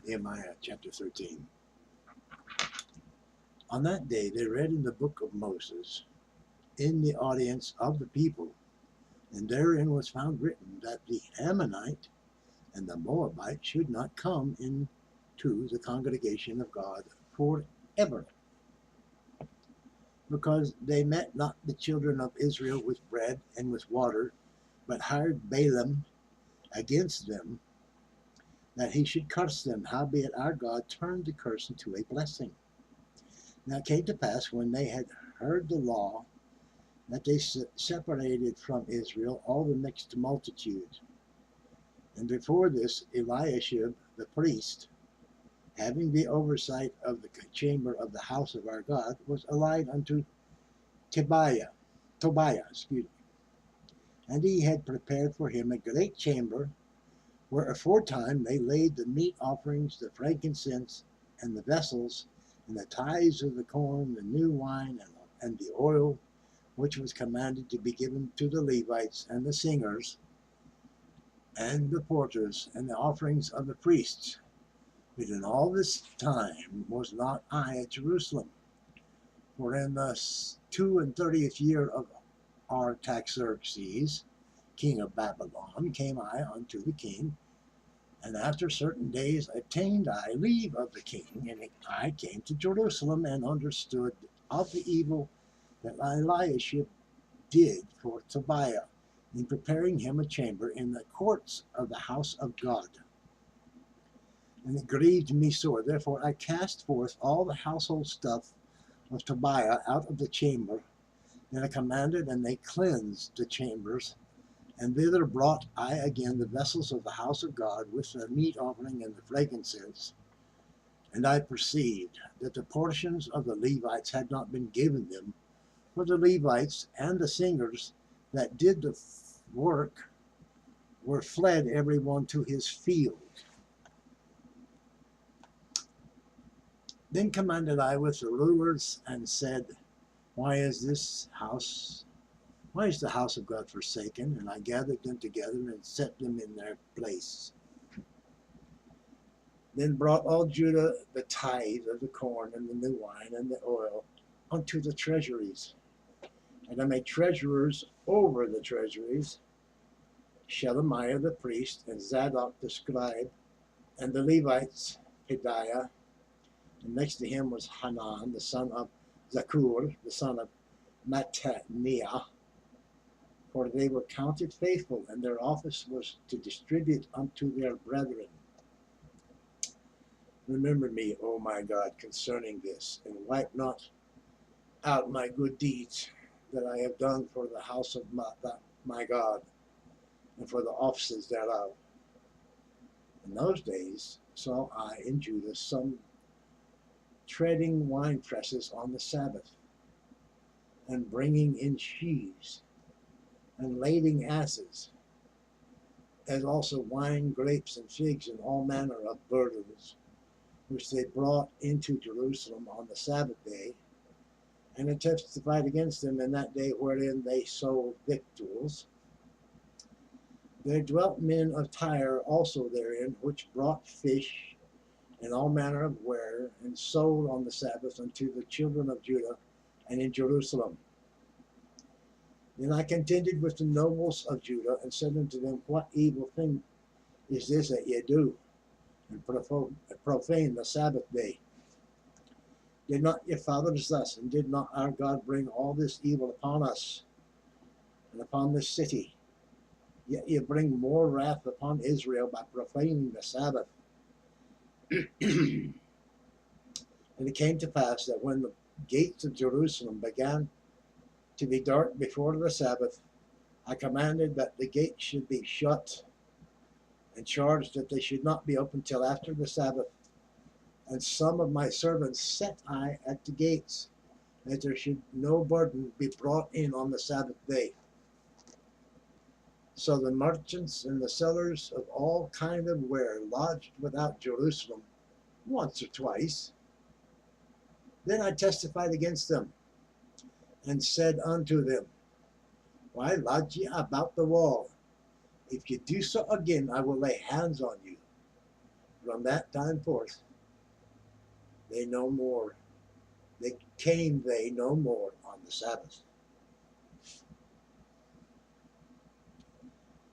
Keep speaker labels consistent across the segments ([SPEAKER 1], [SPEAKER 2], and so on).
[SPEAKER 1] Nehemiah chapter 13. On that day they read in the book of Moses in the audience of the people, and therein was found written that the Ammonite and the Moabite should not come into the congregation of God forever, because they met not the children of Israel with bread and with water, but hired Balaam against them, that he should curse them. Howbeit our God turned the curse into a blessing. Now it came to pass, when they had heard the law, that they separated from Israel all the mixed multitude. And before this, Eliashib the priest, having the oversight of the chamber of the house of our God, was allied unto Tobiah, and he had prepared for him a great chamber, where aforetime they laid the meat offerings, the frankincense, and the vessels, and the tithes of the corn, the new wine, and the oil, which was commanded to be given to the Levites and the singers, and the porters, and the offerings of the priests. But in all this time was not I at Jerusalem, for in the 32nd year of Artaxerxes, king of Babylon, came I unto the king, and after certain days obtained I leave of the king, and I came to Jerusalem, and understood of the evil that Eliashib did for Tobiah, in preparing him a chamber in the courts of the house of God. And it grieved me sore. Therefore I cast forth all the household stuff of Tobiah out of the chamber. Then I commanded, and they cleansed the chambers. And thither brought I again the vessels of the house of God, with the meat offering and the frankincense. And I perceived that the portions of the Levites had not been given them, for the Levites and the singers that did the work were fled every one to his field. Then commanded I with the rulers, and said, Why is the house of God forsaken? And I gathered them together and set them in their place. Then brought all Judah the tithe of the corn and the new wine and the oil unto the treasuries. And I made treasurers over the treasuries, Shelemiah the priest, and Zadok the scribe, and the Levites, Pedaiah, and next to him was Hanan, the son of Zakur, the son of Mattaniah, for they were counted faithful, and their office was to distribute unto their brethren. Remember me, O my God, concerning this, and wipe not out my good deeds that I have done for the house of my God, and for the offices thereof. In those days saw I in Judah some treading wine presses on the Sabbath, and bringing in sheaves, and lading asses, as also wine, grapes, and figs, and all manner of burdens, which they brought into Jerusalem on the Sabbath day. And it testified against them in that day wherein they sold victuals. There dwelt men of Tyre also therein, which brought fish and all manner of ware, and sold on the Sabbath unto the children of Judah and in Jerusalem. Then I contended with the nobles of Judah, and said unto them, What evil thing is this that ye do, and profane the Sabbath day? Did not your fathers thus, and did not our God bring all this evil upon us, and upon this city? Yet ye bring more wrath upon Israel by profaning the Sabbath. And it came to pass that when the gates of Jerusalem began to be dark before the Sabbath, I commanded that the gates should be shut, and charged that they should not be opened till after the Sabbath. And some of my servants set I at the gates, that there should no burden be brought in on the Sabbath day. So the merchants and the sellers of all kind of ware lodged without Jerusalem once or twice. Then I testified against them, and said unto them, Why lodge ye about the wall? If ye do so again, I will lay hands on you. From that time forth, they no more, they no more on the Sabbath.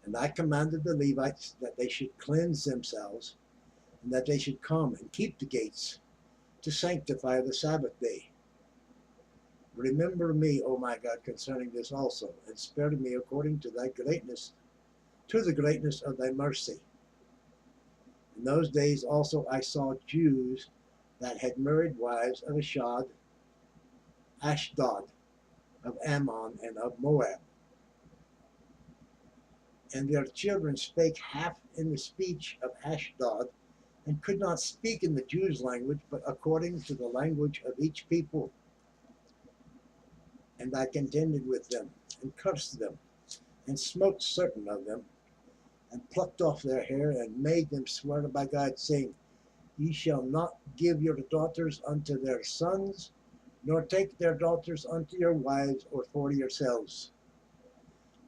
[SPEAKER 1] And I commanded the Levites that they should cleanse themselves, and that they should come and keep the gates to sanctify the Sabbath day. Remember me, O my God, concerning this also, and spare me according to thy greatness, to the greatness of thy mercy. In those days also I saw Jews that had married wives of Ashdod, of Ammon, and of Moab. And their children spake half in the speech of Ashdod, and could not speak in the Jews' language, but according to the language of each people. And I contended with them, and cursed them, and smote certain of them, and plucked off their hair, and made them swear by God, saying, Ye shall not give your daughters unto their sons, nor take their daughters unto your wives, or for yourselves.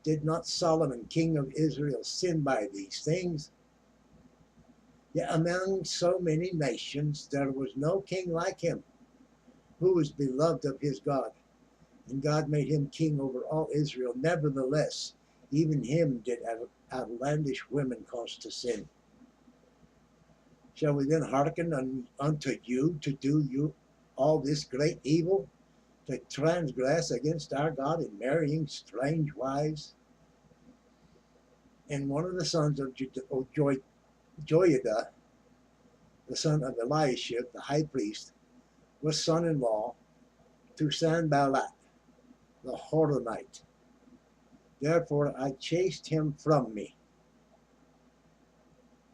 [SPEAKER 1] Did not Solomon, king of Israel, sin by these things? Yet among so many nations there was no king like him, who was beloved of his God. And God made him king over all Israel. Nevertheless, even him did outlandish women cause to sin. Shall we then hearken unto you to do you all this great evil, to transgress against our God in marrying strange wives? And one of the sons of Joiada, the son of Eliashib, the high priest, was son-in-law to Sanballat, the Horonite. Therefore I chased him from me.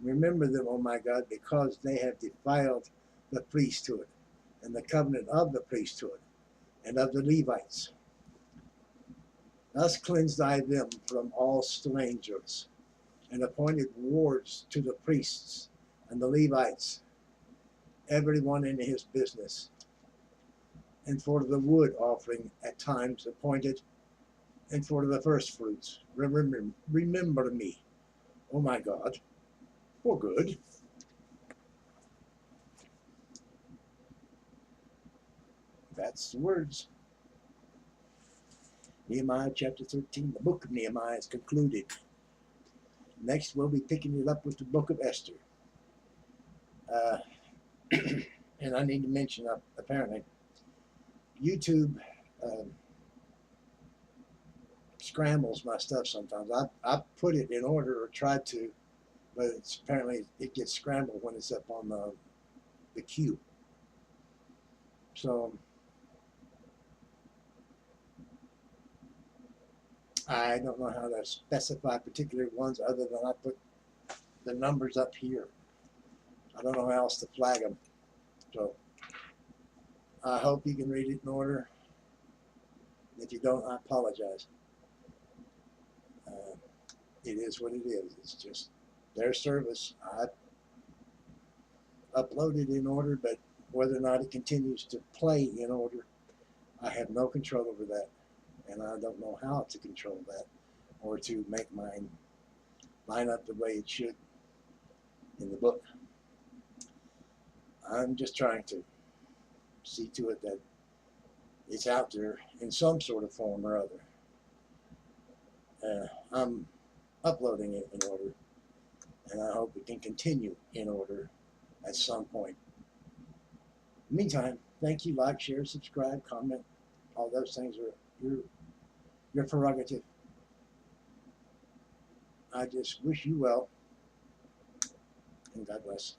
[SPEAKER 1] Remember them, O my God, because they have defiled the priesthood, and the covenant of the priesthood, and of the Levites. Thus cleansed I them from all strangers, and appointed wards to the priests and the Levites, every one in his business, and for the wood offering at times appointed, and for the first fruits. Remember me, O my God, for good. That's the words. Nehemiah chapter 13. The book of Nehemiah is concluded. Next, we'll be picking it up with the book of Esther. And I need to mention, apparently, YouTube scrambles my stuff sometimes. I put it in order, or tried to, but apparently it gets scrambled when it's up on the queue. So I don't know how to specify particular ones other than I put the numbers up here. I don't know how else to flag them. So I hope you can read it in order. If you don't, I apologize. It is what it is. It's just their service. I uploaded in order, but whether or not it continues to play in order, I have no control over that. And I don't know how to control that, or to make mine line up the way it should in the book. I'm just trying to see to it that it's out there in some sort of form or other. I'm uploading it in order, and I hope it can continue in order at some point. In the meantime, thank you. Like, share, subscribe, comment. All those things are your prerogative. I just wish you well, and God bless.